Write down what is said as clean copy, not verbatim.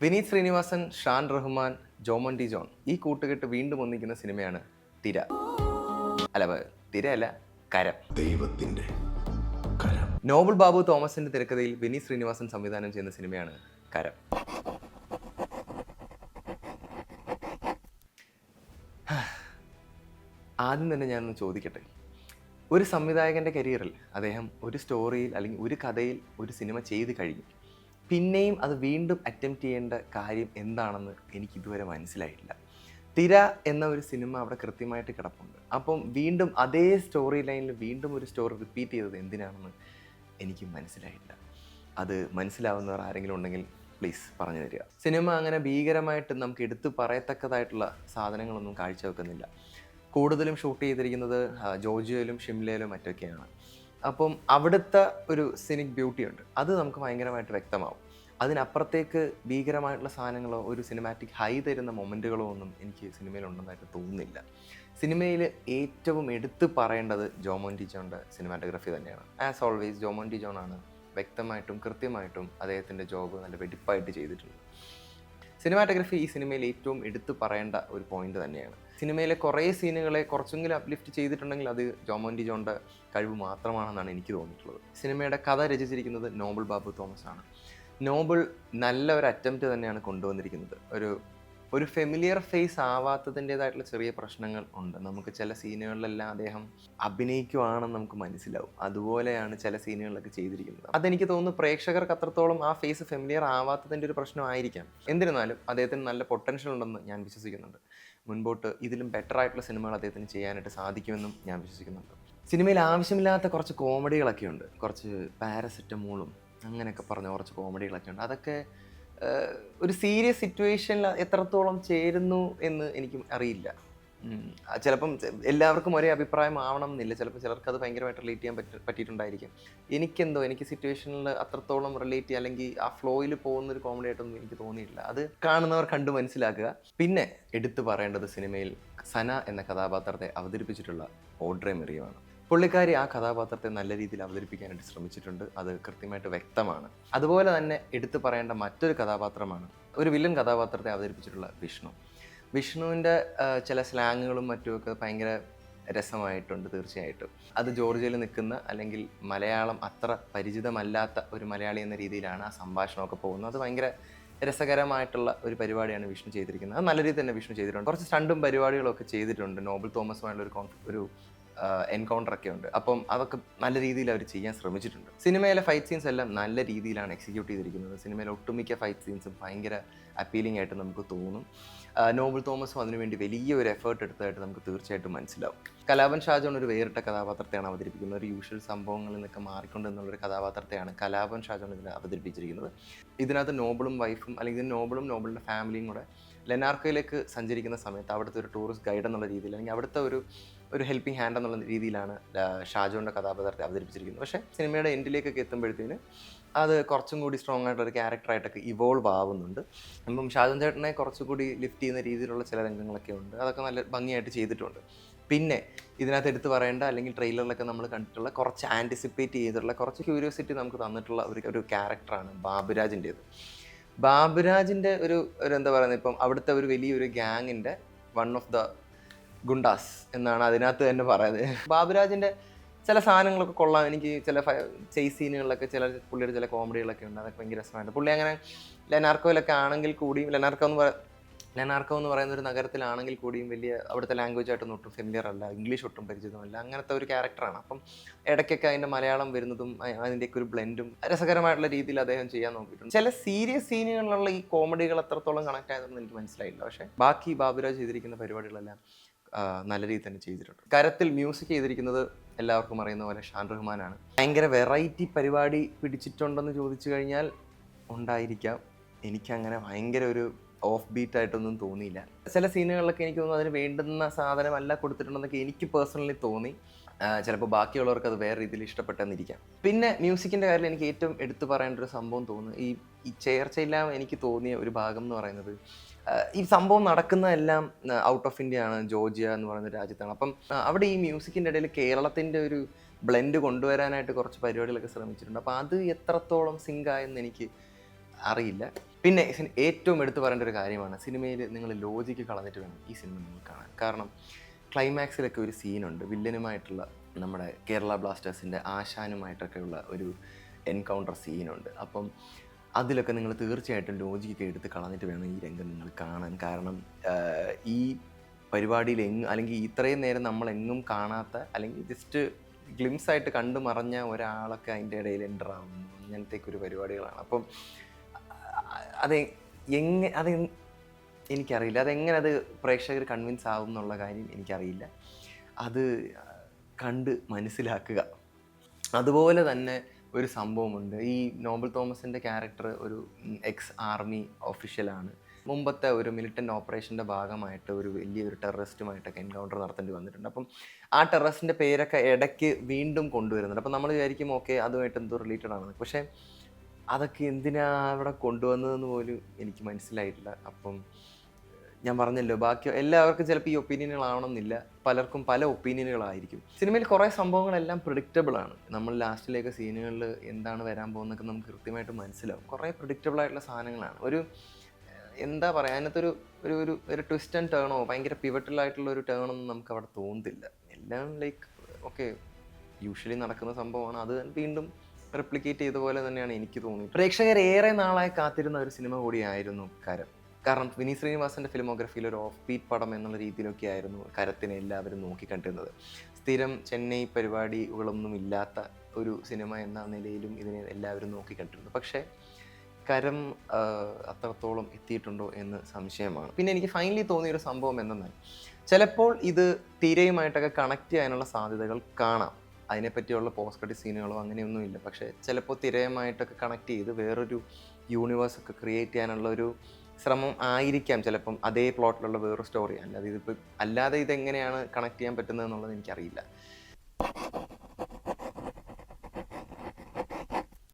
Vineeth Sreenivasan, Shaan Rahman, Jomon T John ഈ കൂട്ടുകെട്ട് വീണ്ടും ഒന്നിക്കുന്ന സിനിമയാണ് തിര. തിരയല്ല, കരം. ദൈവത്തിന്റെ കരം. നോബൽ ബാബു തോമസിന്റെ തിരക്കഥയിൽ വിനീത് ശ്രീനിവാസൻ സംവിധാനം ചെയ്യുന്ന സിനിമയാണ് കരം. ആദ്യം തന്നെ ഞാനൊന്ന് ചോദിക്കട്ടെ, ഒരു സംവിധായകൻ്റെ കരിയറിൽ അദ്ദേഹം ഒരു സ്റ്റോറിയിൽ അല്ലെങ്കിൽ ഒരു കഥയിൽ ഒരു സിനിമ ചെയ്ത് കഴിഞ്ഞു, പിന്നെയും അത് വീണ്ടും അറ്റംപ്റ്റ് ചെയ്യേണ്ട കാര്യം എന്താണെന്ന് എനിക്കിതുവരെ മനസ്സിലായിട്ടില്ല. തിര എന്ന ഒരു സിനിമ അവിടെ കൃത്യമായിട്ട് കിടപ്പുണ്ട്. അപ്പം വീണ്ടും അതേ സ്റ്റോറി ലൈനിൽ വീണ്ടും ഒരു സ്റ്റോറി റിപ്പീറ്റ് ചെയ്തത് എന്തിനാണെന്ന് എനിക്ക് മനസ്സിലായില്ല. അത് മനസ്സിലാവുന്നവർ ആരെങ്കിലും ഉണ്ടെങ്കിൽ പ്ലീസ് പറഞ്ഞു തരിക. സിനിമ അങ്ങനെ ഭീകരമായിട്ട് നമുക്ക് എടുത്തു പറയത്തക്കതായിട്ടുള്ള സാധനങ്ങളൊന്നും കാഴ്ചവെക്കുന്നില്ല. കൂടുതലും ഷൂട്ട് ചെയ്തിരിക്കുന്നത് ജോർജിയയിലും ഷിംലയിലും മറ്റൊക്കെയാണ്. അപ്പം അവിടുത്തെ ഒരു സിനിക് ബ്യൂട്ടി ഉണ്ട്, അത് നമുക്ക് ഭയങ്കരമായിട്ട് വ്യക്തമാവും. അതിനപ്പുറത്തേക്ക് ഭീകരമായിട്ടുള്ള സാധനങ്ങളോ ഒരു സിനിമാറ്റിക് ഹൈ തരുന്ന മൊമെൻറ്റുകളോ ഒന്നും എനിക്ക് സിനിമയിലുണ്ടെന്നായിട്ട് തോന്നുന്നില്ല. സിനിമയിൽ ഏറ്റവും എടുത്തു പറയേണ്ടത് ജോമോൻ ടി ജോണിൻ്റെ സിനിമാറ്റോഗ്രഫി തന്നെയാണ്. As always Jomon T John ആണ് വ്യക്തമായിട്ടും കൃത്യമായിട്ടും അദ്ദേഹത്തിൻ്റെ ജോബ് നല്ല വെടിപ്പായിട്ട് ചെയ്തിട്ടുണ്ട്. സിനിമാറ്റോഗ്രഫി ഈ സിനിമയിൽ ഏറ്റവും എടുത്തു പറയേണ്ട ഒരു പോയിന്റ് തന്നെയാണ്. സിനിമയിലെ കുറേ സീനുകളെ കുറച്ചെങ്കിലും അപ്ലിഫ്റ്റ് ചെയ്തിട്ടുണ്ടെങ്കിൽ അത് ജോമോൻ ടി ജോണിൻ്റെ കഴിവ് മാത്രമാണെന്നാണ് എനിക്ക് തോന്നിയിട്ടുള്ളത്. സിനിമയുടെ കഥ രചിച്ചിരിക്കുന്നത് നോബൽ ബാബു തോമസ് ആണ്. നോബൽ നല്ല ഒരു അറ്റംപ്റ്റ് തന്നെയാണ് കൊണ്ടുവന്നിരിക്കുന്നത്. ഒരു ഫെമിലിയർ ഫേസ് ആവാത്തതിൻ്റേതായിട്ടുള്ള ചെറിയ പ്രശ്നങ്ങൾ ഉണ്ട്. നമുക്ക് ചില സീനുകളിലെല്ലാം അദ്ദേഹം അഭിനയിക്കുവാണെന്ന് നമുക്ക് മനസ്സിലാവും. അതുപോലെയാണ് ചില സീനുകളിലൊക്കെ ചെയ്തിരിക്കുന്നത്. അതെനിക്ക് തോന്നുന്നു പ്രേക്ഷകർക്ക് അത്രത്തോളം ആ ഫേസ് ഫെമിലിയർ ആവാത്തതിൻ്റെ ഒരു പ്രശ്നമായിരിക്കാം. എന്നിരുന്നാലും അദ്ദേഹത്തിന് നല്ല പൊട്ടൻഷ്യൽ ഉണ്ടെന്ന് ഞാൻ വിശ്വസിക്കുന്നുണ്ട്. മുൻപോട്ട് ഇതിലും ബെറ്റർ ആയിട്ടുള്ള സിനിമകൾ അദ്ദേഹത്തിന് ചെയ്യാനായിട്ട് സാധിക്കുമെന്നും ഞാൻ വിശ്വസിക്കുന്നുണ്ട്. സിനിമയിൽ ആവശ്യമില്ലാത്ത കുറച്ച് കോമഡികളൊക്കെ ഉണ്ട്. കുറച്ച് പാരസെറ്റമോളും അങ്ങനെയൊക്കെ പറഞ്ഞ കുറച്ച് കോമഡികളൊക്കെ ഉണ്ട്. അതൊക്കെ ഒരു സീരിയസ് സിറ്റുവേഷനിൽ എത്രത്തോളം ചേരുന്നു എന്ന് എനിക്ക് അറിയില്ല. ചിലപ്പം എല്ലാവർക്കും ഒരേ അഭിപ്രായം ആവണം എന്നില്ല. ചിലപ്പോൾ ചിലർക്ക് അത് ഭയങ്കരമായിട്ട് റിലേറ്റ് ചെയ്യാൻ പറ്റിയിട്ടുണ്ടായിരിക്കും. എനിക്ക് സിറ്റുവേഷനിൽ അത്രത്തോളം റിലേറ്റ് ചെയ്യുക അല്ലെങ്കിൽ ആ ഫ്ലോയിൽ പോകുന്നൊരു കോമഡി ആയിട്ടൊന്നും എനിക്ക് തോന്നിയിട്ടില്ല. അത് കാണുന്നവർ കണ്ടു മനസ്സിലാക്കുക. പിന്നെ എടുത്തു പറയേണ്ടത് സിനിമയിൽ സന എന്ന കഥാപാത്രത്തെ അവതരിപ്പിച്ചിട്ടുള്ള ഓഡ്രെ മെറിയുമാണ്. പുള്ളിക്കാരി ആ കഥാപാത്രത്തെ നല്ല രീതിയിൽ അവതരിപ്പിക്കാനായിട്ട് ശ്രമിച്ചിട്ടുണ്ട്. അത് കൃത്യമായിട്ട് വ്യക്തമാണ്. അതുപോലെ തന്നെ എടുത്തു പറയേണ്ട മറ്റൊരു കഥാപാത്രമാണ് ഒരു വില്ലൻ കഥാപാത്രത്തെ അവതരിപ്പിച്ചിട്ടുള്ള വിഷ്ണുവിൻ്റെ ചില സ്ലാങ്ങുകളും മറ്റുമൊക്കെ ഭയങ്കര രസമായിട്ടുണ്ട്. തീർച്ചയായിട്ടും അത് ജോർജിയയിൽ നിൽക്കുന്ന അല്ലെങ്കിൽ മലയാളം അത്ര പരിചിതമല്ലാത്ത ഒരു മലയാളി എന്ന രീതിയിലാണ് ആ സംഭാഷണമൊക്കെ പോകുന്നത്. അത് ഭയങ്കര രസകരമായിട്ടുള്ള ഒരു പരിപാടിയാണ് വിഷ്ണു ചെയ്തിരിക്കുന്നത്. അത് നല്ല രീതിയിൽ തന്നെ വിഷ്ണു ചെയ്തിട്ടുണ്ട്. കുറച്ച് സ്റ്റണ്ടും പരിപാടികളൊക്കെ ചെയ്തിട്ടുണ്ട്. നോബൽ തോമസുമായുള്ള ഒരു എൻകൗണ്ടർ ഒക്കെ ഉണ്ട്. അപ്പം അതൊക്കെ നല്ല രീതിയിൽ അവർ ചെയ്യാൻ ശ്രമിച്ചിട്ടുണ്ട്. സിനിമയിലെ ഫൈറ്റ് സീൻസ് എല്ലാം നല്ല രീതിയിലാണ് എക്സിക്യൂട്ട് ചെയ്തിരിക്കുന്നത്. സിനിമയിലെ ഒട്ടുമിക്ക ഫൈറ്റ് സീൻസും ഭയങ്കര അപ്പീലിംഗ് ആയിട്ട് നമുക്ക് തോന്നും. നോബൽ തോമസും അതിനുവേണ്ടി വലിയൊരു എഫേർട്ട് എടുത്തതായിട്ട് നമുക്ക് തീർച്ചയായിട്ടും മനസ്സിലാവും. കലാഭൻ ഷാജോൺ ഒരു വേറിട്ട കഥാപാത്രത്തെയാണ് അവതരിപ്പിക്കുന്നത്. ഒരു യൂഷ്വൽ സംഭവങ്ങളിൽ നിന്നൊക്കെ മാറിക്കൊണ്ട് എന്നുള്ളൊരു കഥാപാത്രത്തെയാണ് കലാഭൻ ഷാജോൺ ഇതിൽ അവതരിപ്പിച്ചിരിക്കുന്നത്. ഇതിനകത്ത് നോബലും വൈഫും അല്ലെങ്കിൽ നോബലിൻ്റെ ഫാമിലിയും കൂടെ ലെനാർക്കോയിലേക്ക് സഞ്ചരിക്കുന്ന സമയത്ത് അവിടുത്തെ ഒരു ടൂറിസ്റ്റ് ഗൈഡ് എന്നുള്ള രീതിയിൽ അല്ലെങ്കിൽ അവിടുത്തെ ഒരു ഹെൽപ്പിംഗ് ഹാൻഡ് എന്നുള്ള രീതിയിലാണ് ഷാജോൻ്റെ കഥാപാത്രത്തെ അവതരിപ്പിച്ചിരിക്കുന്നത്. പക്ഷേ സിനിമയുടെ എൻഡിലേക്കൊക്കെ എത്തുമ്പോഴത്തേന് അത് കുറച്ചും കൂടി സ്ട്രോങ് ആയിട്ടൊരു ക്യാരക്ടറായിട്ടൊക്കെ ഇവോൾവ് ആവുന്നുണ്ട്. അപ്പം ഷാജോൻ ചേട്ടനെ കുറച്ചുകൂടി ലിഫ്റ്റ് ചെയ്യുന്ന രീതിയിലുള്ള ചില രംഗങ്ങളൊക്കെ ഉണ്ട്. അതൊക്കെ നല്ല ഭംഗിയായിട്ട് ചെയ്തിട്ടുണ്ട്. പിന്നെ ഇതിനകത്ത് എടുത്ത് പറയേണ്ട അല്ലെങ്കിൽ ട്രെയിലറിലൊക്കെ നമ്മൾ കണ്ടിട്ടുള്ള കുറച്ച് ആൻറ്റിസിപ്പേറ്റ് ചെയ്തിട്ടുള്ള കുറച്ച് ക്യൂരിയോസിറ്റി നമുക്ക് തന്നിട്ടുള്ള ഒരു ക്യാരക്ടറാണ് ബാബുരാജിൻ്റെ ഒരു എന്താ പറയുന്നത്, ഇപ്പം അവിടുത്തെ ഒരു വലിയൊരു ഗ്യാങ്ങിൻ്റെ വൺ ഓഫ് ദ ഗുണ്ടാസ് എന്നാണ് അതിനകത്ത് തന്നെ പറയുന്നത്. ബാബുരാജിൻ്റെ ചില സാധനങ്ങളൊക്കെ കൊള്ളാം. എനിക്ക് ചില ചേസ് സീനുകളിലൊക്കെ പുള്ളിയുടെ ചില കോമഡികളൊക്കെ ഉണ്ട്. അതൊക്കെ ഭയങ്കര രസമായിട്ട് പുള്ളി അങ്ങനെ ലെനാർക്കോയിലൊക്കെ ആണെങ്കിൽ കൂടിയും ലെനാർക്കോ എന്ന് പറയുന്ന ഒരു നഗരത്തിലാണെങ്കിൽ കൂടിയും വലിയ അവിടുത്തെ ലാംഗ്വേജ് ആയിട്ടൊന്നും ഒട്ടും ഫെമിലിയർ അല്ല, ഇംഗ്ലീഷ് ഒട്ടും പരിചിതമല്ല, അങ്ങനത്തെ ഒരു ക്യാരക്ടറാണ്. അപ്പം ഇടയ്ക്കൊക്കെ അതിൻ്റെ മലയാളം വരുന്നതും അതിൻ്റെയൊക്കെ ഒരു ബ്ലെൻഡും രസകരമായിട്ടുള്ള രീതിയിൽ അദ്ദേഹം ചെയ്യാൻ നോക്കിയിട്ടുണ്ട്. ചില സീരിയസ് സീനുകളിലുള്ള ഈ കോമഡികൾ എത്രത്തോളം കണക്ട് ആയതെന്ന് എനിക്ക് മനസ്സിലായില്ല. പക്ഷേ ബാക്കി ബാബുരാജ് ചെയ്തിരിക്കുന്ന പരിപാടികളെല്ലാം നല്ല രീതിയിൽ തന്നെ ചെയ്തിട്ടുണ്ട്. കരത്തിൽ മ്യൂസിക് ചെയ്തിരിക്കുന്നത് എല്ലാവർക്കും അറിയുന്ന പോലെ ഷാൻ റഹ്മാനാണ്. ഭയങ്കര വെറൈറ്റി പരിപാടി പിടിച്ചിട്ടുണ്ടെന്ന് ചോദിച്ചു കഴിഞ്ഞാൽ ഉണ്ടായിരിക്കാം. എനിക്കങ്ങനെ ഭയങ്കര ഒരു ഓഫ് ബീറ്റ് ആയിട്ടൊന്നും തോന്നിയില്ല. ചില സീനുകളിലൊക്കെ എനിക്ക് തോന്നുന്നു അതിന് വേണ്ടുന്ന സാധനമല്ല കൊടുത്തിട്ടുണ്ടെന്നൊക്കെ എനിക്ക് പേഴ്സണലി തോന്നി. ചിലപ്പോൾ ബാക്കിയുള്ളവർക്ക് അത് വേറെ രീതിയിൽ ഇഷ്ടപ്പെട്ടെന്നിരിക്കാം. പിന്നെ മ്യൂസിക്കിൻ്റെ കാര്യത്തിൽ എനിക്ക് ഏറ്റവും എടുത്തു പറയേണ്ട ഒരു സംഭവം തോന്നുന്നു, ഈ ചേർച്ചയില്ലാം എനിക്ക് തോന്നിയ ഒരു ഭാഗം എന്ന് പറയുന്നത്, ഈ സംഭവം നടക്കുന്നതെല്ലാം ഔട്ട് ഓഫ് ഇന്ത്യ ആണ്, ജോർജിയ എന്ന് പറയുന്ന രാജ്യത്താണ്. അപ്പം അവിടെ ഈ മ്യൂസിക്കിൻ്റെ ഇടയിൽ കേരളത്തിൻ്റെ ഒരു ബ്ലെൻഡ് കൊണ്ടുവരാനായിട്ട് കുറച്ച് പരിപാടികളൊക്കെ ശ്രമിച്ചിട്ടുണ്ട്. അപ്പോൾ അത് എത്രത്തോളം സിങ്കായെന്ന് എനിക്ക് അറിയില്ല. പിന്നെ ഏറ്റവും എടുത്തു പറയേണ്ട ഒരു കാര്യമാണ്, സിനിമയിൽ നിങ്ങൾ ലോജിക്ക് കളഞ്ഞിട്ട് വേണം ഈ സിനിമ നിങ്ങൾ കാണാൻ. കാരണം ക്ലൈമാക്സിലൊക്കെ ഒരു സീനുണ്ട്, വില്ലനുമായിട്ടുള്ള നമ്മുടെ കേരള ബ്ലാസ്റ്റേഴ്സിൻ്റെ ആശാനുമായിട്ടൊക്കെയുള്ള ഒരു എൻകൗണ്ടർ സീനുണ്ട്. അപ്പം അതിലൊക്കെ നിങ്ങൾ തീർച്ചയായിട്ടും ലോജിക്കൊക്കെ എടുത്ത് കളഞ്ഞിട്ട് വേണം ഈ രംഗം നിങ്ങൾ കാണാൻ. കാരണം ഈ പരിപാടിയിൽ അല്ലെങ്കിൽ ഇത്രയും നേരം നമ്മളെങ്ങും കാണാത്ത, അല്ലെങ്കിൽ ജസ്റ്റ് ഗ്ലിംസ് ആയിട്ട് കണ്ടു മറഞ്ഞ ഒരാളൊക്കെ അതിൻ്റെ ഇടയിൽ എൻ്റർ ആവുന്നു, അങ്ങനത്തേക്കൊരു പരിപാടികളാണ്. അപ്പം അത് എനിക്കറിയില്ല, അതെങ്ങനെ അത് പ്രേക്ഷകർ കൺവിൻസ് ആവും എന്നുള്ള കാര്യം എനിക്കറിയില്ല. അത് കണ്ട് മനസ്സിലാക്കുക. അതുപോലെ തന്നെ ഒരു സംഭവമുണ്ട്, ഈ നോബൽ തോമസിൻ്റെ ക്യാരക്ടർ ഒരു എക്സ് ആർമി ഒഫീഷ്യലാണ്. മുമ്പത്തെ ഒരു മിലിറ്റൻ്റ് ഓപ്പറേഷൻ്റെ ഭാഗമായിട്ട് ഒരു വലിയൊരു ടെററിസ്റ്റുമായിട്ടൊക്കെ എൻകൗണ്ടർ നടത്തേണ്ടി വന്നിട്ടുണ്ട്. അപ്പം ആ ടെററിസ്റ്റിൻ്റെ പേരൊക്കെ ഇടയ്ക്ക് വീണ്ടും കൊണ്ടുവരുന്നുണ്ട്. അപ്പം നമ്മൾ വിചാരിക്കും ഓക്കെ അതുമായിട്ട് എന്തോ റിലേറ്റഡ് ആണെന്ന്. പക്ഷേ അതൊക്കെ എന്തിനാ അവിടെ കൊണ്ടുവന്നതെന്ന് പോലും എനിക്ക് മനസ്സിലായിട്ടില്ല. അപ്പം ഞാൻ പറഞ്ഞല്ലോ, ബാക്കി എല്ലാവർക്കും ചിലപ്പോൾ ഈ ഒപ്പീനിയനുകളാവണമെന്നില്ല, പലർക്കും പല ഒപ്പീനിയനുകളായിരിക്കും. സിനിമയിൽ കുറേ സംഭവങ്ങളെല്ലാം പ്രിഡിക്റ്റബിൾ ആണ്. നമ്മൾ ലാസ്റ്റിലേക്ക് സീനുകളിൽ എന്താണ് വരാൻ പോകുന്നതൊക്കെ നമുക്ക് കൃത്യമായിട്ട് മനസ്സിലാവും. കുറേ പ്രിഡിക്റ്റബിൾ ആയിട്ടുള്ള സാധനങ്ങളാണ്. എന്താ പറയുക, അതിനകത്തൊരു ഒരു ഒരു ഒരു ട്വിസ്റ്റ് ആൻഡ് ടേണോ ഭയങ്കര പിവറ്റലായിട്ടുള്ള ഒരു ടേണൊന്നും നമുക്ക് അവിടെ തോന്നുന്നില്ല. എല്ലാം ലൈക്ക് ഓക്കെ യൂഷ്വലി നടക്കുന്ന സംഭവമാണ്, അത് വീണ്ടും റെപ്ലിക്കേറ്റ് ചെയ്ത പോലെ തന്നെയാണ് എനിക്ക് തോന്നിയത്. പ്രേക്ഷകർ ഏറെ നാളായി കാത്തിരുന്ന ഒരു സിനിമ കൂടിയായിരുന്നു കരം. കാരണം വിനീത് ശ്രീനിവാസൻ്റെ ഫിലിമോഗ്രഫിയിൽ ഒരു ഓഫ് ബീറ്റ് പടം എന്നുള്ള രീതിയിലൊക്കെ ആയിരുന്നു കരത്തിനെ എല്ലാവരും നോക്കിക്കണ്ടിരുന്നത്. സ്ഥിരം ചെന്നൈ പരിപാടികളൊന്നും ഇല്ലാത്ത ഒരു സിനിമ എന്ന നിലയിലും ഇതിനെ എല്ലാവരും നോക്കിക്കണ്ടിരുന്നു. പക്ഷേ കരം അത്രത്തോളം എത്തിയിട്ടുണ്ടോ എന്ന് സംശയമാണ്. പിന്നെ എനിക്ക് ഫൈനലി തോന്നിയൊരു സംഭവം എന്തെന്നാൽ, ചിലപ്പോൾ ഇത് തിരയുമായിട്ടൊക്കെ കണക്ട് ചെയ്യാനുള്ള സാധ്യതകൾ കാണാം. അതിനെപ്പറ്റിയുള്ള പോസ്റ്റ് ക്രെഡിറ്റ് സീനുകളോ അങ്ങനെയൊന്നുമില്ല. പക്ഷേ ചിലപ്പോൾ തിരയുമായിട്ടൊക്കെ കണക്ട് ചെയ്ത് വേറൊരു യൂണിവേഴ്സൊക്കെ ക്രിയേറ്റ് ചെയ്യാനുള്ള ഒരു ശ്രമം ആയിരിക്കാം ചിലപ്പം, അതേ പ്ലോട്ടിലുള്ള വേറൊരു സ്റ്റോറി. അല്ലാതെ ഇതെങ്ങനെയാണ് കണക്ട് ചെയ്യാൻ പറ്റുന്നത് എന്നുള്ളത് എനിക്കറിയില്ല.